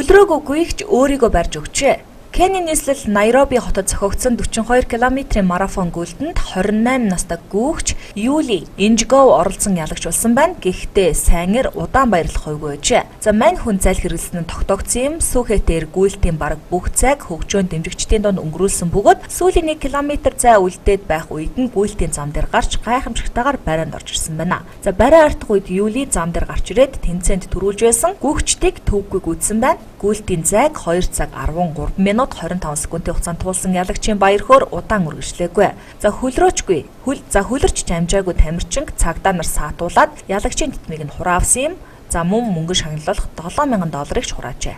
Хөлрөөгүйгч өөрийгөө барьж өгчээ. Кени нийслэл Найроби хотод зохиогдсон 42 км марафон гүйлтэнд 28 настай гүүгч Юли Инжгов оролцсон ялагч болсон байна. Гэхдээ сайнэр удаан баярлах хувьгүй байжээ. За мань хүн зайл хэрэглэсэн нь тогтоогдсон юм. Сүүхэтээр гүйлтийн бараг бүх цаг хөгжөөн дэмжигчдийн донд өнгөрүүлсэн бөгөөд сүүлийн 1 км зай үлдээд байх үед нь гүйлтийн зам дээр гарч гайхамшигтайгаар барианд орж ирсэн байна. За бариа артах үед Юли зам дээр гарч ирээд тэнцээнд төрүүлж байсан. Гүүгчдийг төвгүй гүйцсэн байна. Гүйлтийн зайг 2 цаг 13 минут 25 секундын хугацаанд туулсан ялагчийн баяр хөөр удаан үргэлжлээгүй. За хөлрөөчгүй. Хөлөрч амжаагүй тамирчин цагдаа нар саатуулаад ялагчийн тэтмийг нь хураавсан юм. За мөн мөнгө шагналуулах $7,000-ыг хураажээ.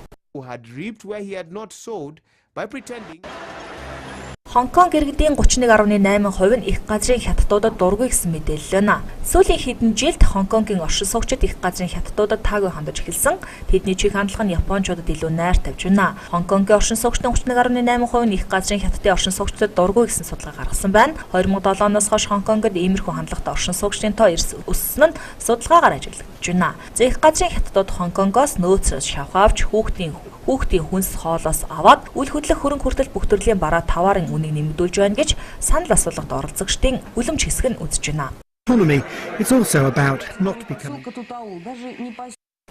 Хонконг иргэдийн 31.8% нь их газрын хятадуудад дургүй гэсэн мэдээлэл байна. Сүүлийн хэдэн жилд Хонконгийн оршин суугчид их газрын хятадуудад таагүй хандаж эхэлсэн. Тэдний чиг хандлага нь Япончуудад илүү найр тавьж байна. Хонконгийн оршин суугчдын 31.8% нь их газрын хятадын оршин суугчдад дургүй гэсэн судалгаа гаргасан байна. 2007 оноос хойш Хонконгод иймэрхүү хандлагатай оршин суугчдын тоо өссөн нь судалгаагаар ажиглагдж байна. За их газрын хятадууд Хонконгоос нөөцрөөс шавхаавч хүүхдийн хүнс хоолоос аваад үл хөдлөх хөрөнгө хүртэл бүх төрлийн бараа таварын үнийг нэмэгдүүлж байна гэж санал асуулгад оролцогчдын үлэмж хэсэг нь үзэж байна.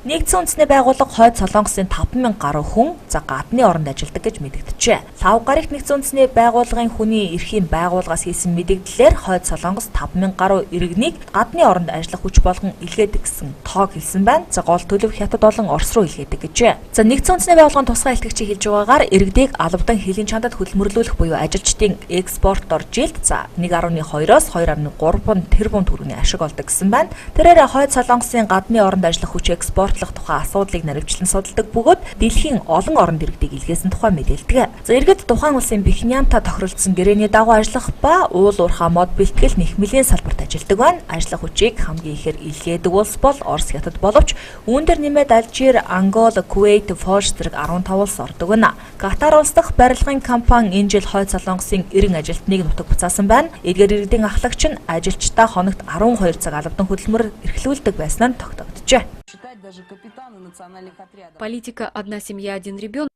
Нэгдсэн үндэсний байгууллага хойд Солонгосын 5,000 гаруй хүн гадны оронд ажилладаг гэж мэдэгдэжээ. Лав гарагт нэгдсэн үндэсний байгууллагын хүний эрхийн байгууллагаас хийсэн мэдэгдлээр хойд Солонгос 5,000 гаруй иргэнийг гадны оронд ажиллах хүч болгон илгээдэг гэсэн тоог хэлсэн байна. За гол төлөв хятад болон Орос руу илгээдэг гэжээ. За нэгдсэн үндэсний байгууллагын тусгай илтгэгчийн хэлж байгаагаар иргэдийг албадан хилийн чандад хөдөлмөрлүүлэх буюу ажилчдын экспортоор жилд 1.2-оос 2.3 тэрбум төгрөгийн ашиг олдог гэсэн байна. Тэрээр хойд Солонгосын гадны оронд ажиллах хүч экспортлох тухай асуудлыг наривчлан судалдаг бөгөөд дэлхийн олон оронд иргэдийг илгээсэн тухай мэдээлдэг. За иргэд тухайн улсын Бихнямтай тохиролцсон гэрээний дагуу ажиллах ба уул уурхай мод бэлтгэл нэхмэлийн салбарт ажилладаг байна. Ажлах хүчийг хамгийн ихээр илгээдэг улс бол Орос, Хятад боловч үүн дээр нэмээд Алжир, Ангола, Кувейт, Польш зэрэг 15 улс ордог байна. Катар улс дахь барилгын компани энэ жил хойд Солонгосын 90 ажилтныг нутаг буцаасан байна. Эдгээр иргэдийн ахлагч нь ажилчдаа хоногт 12 цаг албадан хөдөлмөр эрхлүүлдэг байсан нь тогтогдожээ. Политика «Одна семья, один ребенок».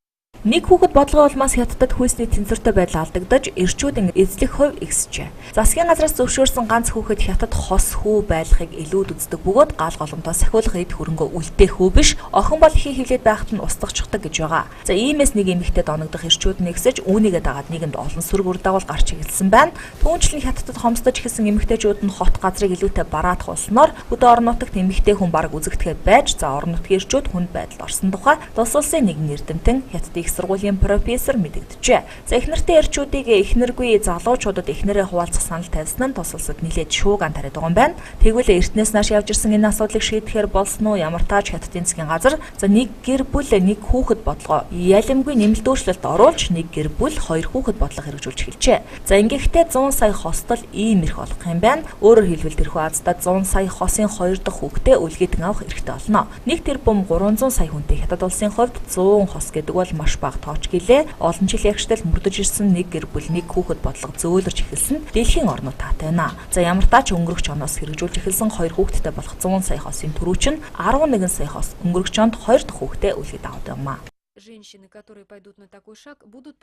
Нэг хүүхэд бодлогын улмаас хятадд хүйсний тэнцвэртэй байдал алдагдаж эрчүүдийн эзлэх хувь ихсжээ. Засгийн газраас зөвшөөрсөн ганц хүүхэд хятад хос хүү байлгахыг илүүд үздэг бөгөөд гал голомтоо сахиулах эд хөрөнгөө үлдээх хүү биш, охин бол хий хөвлөд байхад нь устгахчдаг гэж байгаа. За иймээс нэг эмэгтэйд оногдох эрчүүд нэгсэж үүнийгээ дагаад нийгэмд олон сөрөг үр дагавар гарч ирсэн байна. Түүнчлэн хятадд хомсдож эхэлсэн эмэгтэйчүүд нь хот газрыг илүүтэй бараадах болсноор хөдөө орон нутагт эмэгтэй хүн бараг үзэгдэхээ байж орон нутгийн эрчүүд хүнд байдалд орсон тухай тус улсын нэгэн эрдэмтэн хятадын сургуулийн профессор мэдэгдэжээ. За эхнэртэй эрчүүдийг эхнэргүй залуучуудад эхнэрээ хуваалцах санал тавьсан нь тус улсад нэлээд шууган тариад байгаа юм байна. Тэгвэл эртнээс нааш явж ирсэн энэ асуудлыг шийдэхээр болсон уу? Ямар тааж хятадын засгийн газар нэг гэр бүл нэг хүүхэд бодлого ялимгүй нэмэлт өөрчлөлт оруулж нэг гэр бүл 2 хүүхэд бодлого хэрэгжүүлж эхэлжээ. За ингэхдээ 100 сая хостол ийм эрх олох юм байна. Өөрөөр хэлбэл тэрхүү аздаа 100 сая хосын 2 дахь хүүхдээ үлгээтэн авах эрхтэй болно. 1 тэрбум 300 сая хүнтэй хятад улсын хувьд 100 хос гэдэг бол маш бага тооч гэлээ. Олон жил ягштал мөрдөж ирсэн нэг гэр бүл нэг хүүхэд бодлого зөөлрж эхэлсэн дэлхийн орнууд таатай байна. За ямар тач өнгөрөх оноос хэрэгжүүлж эхэлсэн 2 хүүхэдтэй болох 100 сая хосын төрүү чинь 11 сая хос өнгөрөх онд 2 дахь хүүхдээ үлгэж авдаг юм а. Женщины, которые пойдут на такой шаг, будут